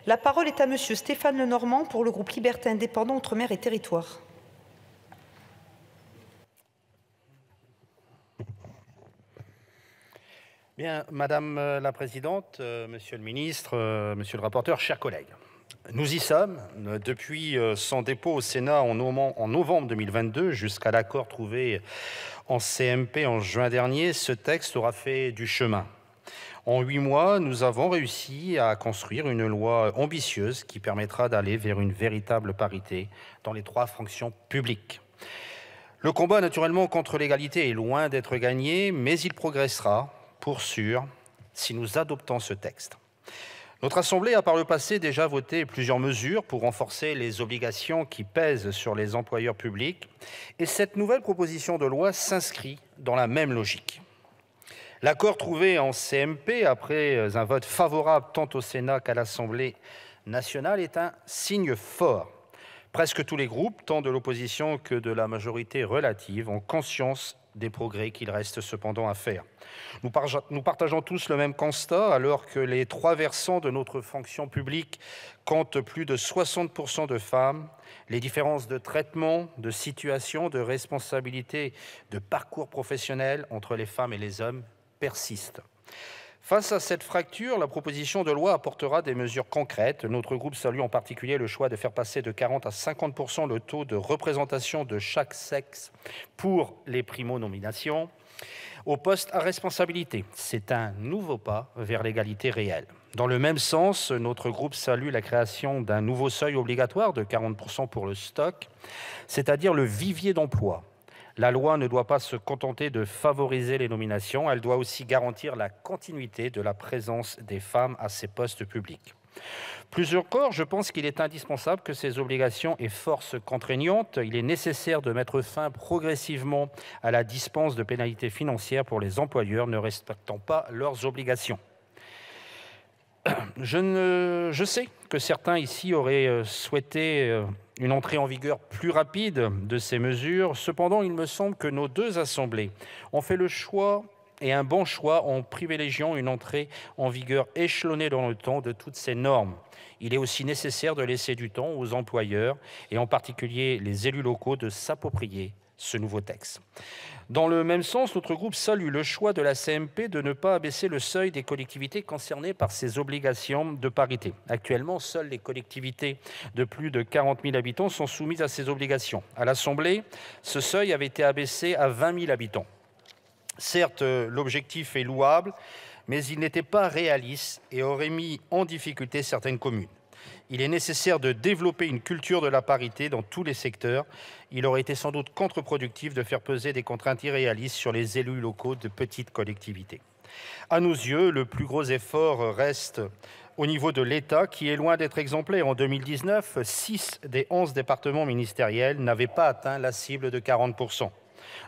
La parole est à Monsieur Stéphane Lenormand pour le groupe Liberté Indépendants Outre-mer et Territoires. Bien, Madame la Présidente, Monsieur le Ministre, Monsieur le rapporteur, chers collègues. Nous y sommes. Depuis son dépôt au Sénat en novembre 2022 jusqu'à l'accord trouvé en CMP en juin dernier, ce texte aura fait du chemin. En 8 mois, nous avons réussi à construire une loi ambitieuse qui permettra d'aller vers une véritable parité dans les 3 fonctions publiques. Le combat, naturellement, contre l'égalité est loin d'être gagné, mais il progressera, pour sûr, si nous adoptons ce texte. Notre Assemblée a par le passé déjà voté plusieurs mesures pour renforcer les obligations qui pèsent sur les employeurs publics, et cette nouvelle proposition de loi s'inscrit dans la même logique. L'accord trouvé en CMP, après un vote favorable tant au Sénat qu'à l'Assemblée nationale, est un signe fort. Presque tous les groupes, tant de l'opposition que de la majorité relative, ont conscience des progrès qu'il reste cependant à faire. Nous partageons tous le même constat, alors que les 3 versants de notre fonction publique comptent plus de 60% de femmes. Les différences de traitement, de situation, de responsabilité, de parcours professionnel entre les femmes et les hommes persistent. Face à cette fracture, la proposition de loi apportera des mesures concrètes. Notre groupe salue en particulier le choix de faire passer de 40 à 50% le taux de représentation de chaque sexe pour les primo-nominations au poste à responsabilité. C'est un nouveau pas vers l'égalité réelle. Dans le même sens, notre groupe salue la création d'un nouveau seuil obligatoire de 40% pour le stock, c'est-à-dire le vivier d'emploi. La loi ne doit pas se contenter de favoriser les nominations, elle doit aussi garantir la continuité de la présence des femmes à ces postes publics. Plus encore, je pense qu'il est indispensable que ces obligations aient force contraignante. Il est nécessaire de mettre fin progressivement à la dispense de pénalités financières pour les employeurs ne respectant pas leurs obligations. Je sais que certains ici auraient souhaité une entrée en vigueur plus rapide de ces mesures. Cependant, il me semble que nos 2 assemblées ont fait le choix, et un bon choix, en privilégiant une entrée en vigueur échelonnée dans le temps de toutes ces normes. Il est aussi nécessaire de laisser du temps aux employeurs, et en particulier les élus locaux, de s'approprier ce nouveau texte. Dans le même sens, notre groupe salue le choix de la CMP de ne pas abaisser le seuil des collectivités concernées par ces obligations de parité. Actuellement, seules les collectivités de plus de 40 000 habitants sont soumises à ces obligations. À l'Assemblée, ce seuil avait été abaissé à 20 000 habitants. Certes, l'objectif est louable, mais il n'était pas réaliste et aurait mis en difficulté certaines communes. Il est nécessaire de développer une culture de la parité dans tous les secteurs. Il aurait été sans doute contre-productif de faire peser des contraintes irréalistes sur les élus locaux de petites collectivités. À nos yeux, le plus gros effort reste au niveau de l'État, qui est loin d'être exemplaire. En 2019, 6 des 11 départements ministériels n'avaient pas atteint la cible de 40%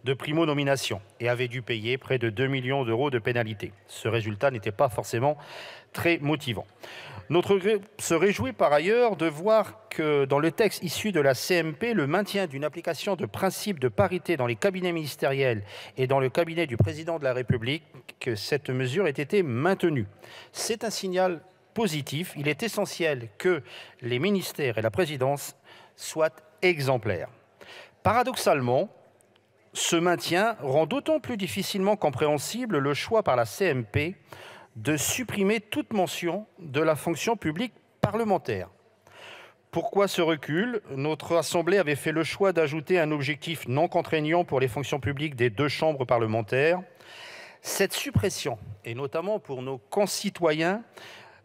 de primo-nomination et avaient dû payer près de 2 millions d'euros de pénalités. Ce résultat n'était pas forcément très motivant. Notre groupe se réjouit par ailleurs de voir que dans le texte issu de la CMP, le maintien d'une application de principe de parité dans les cabinets ministériels et dans le cabinet du président de la République, que cette mesure ait été maintenue. C'est un signal positif. Il est essentiel que les ministères et la présidence soient exemplaires. Paradoxalement, ce maintien rend d'autant plus difficilement compréhensible le choix par la CMP de supprimer toute mention de la fonction publique parlementaire. Pourquoi ce recul? Notre Assemblée avait fait le choix d'ajouter un objectif non contraignant pour les fonctions publiques des 2 chambres parlementaires. Cette suppression, et notamment pour nos concitoyens,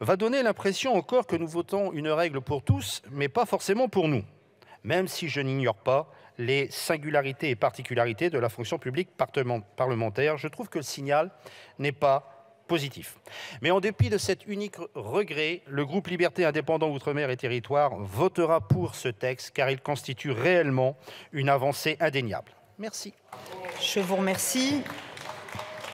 va donner l'impression encore que nous votons une règle pour tous, mais pas forcément pour nous, même si je n'ignore pas les singularités et particularités de la fonction publique parlementaire. Je trouve que le signal n'est pas positif. Mais en dépit de cet unique regret, le groupe Liberté Indépendants Outre-mer et Territoires votera pour ce texte, car il constitue réellement une avancée indéniable. Merci. Je vous remercie.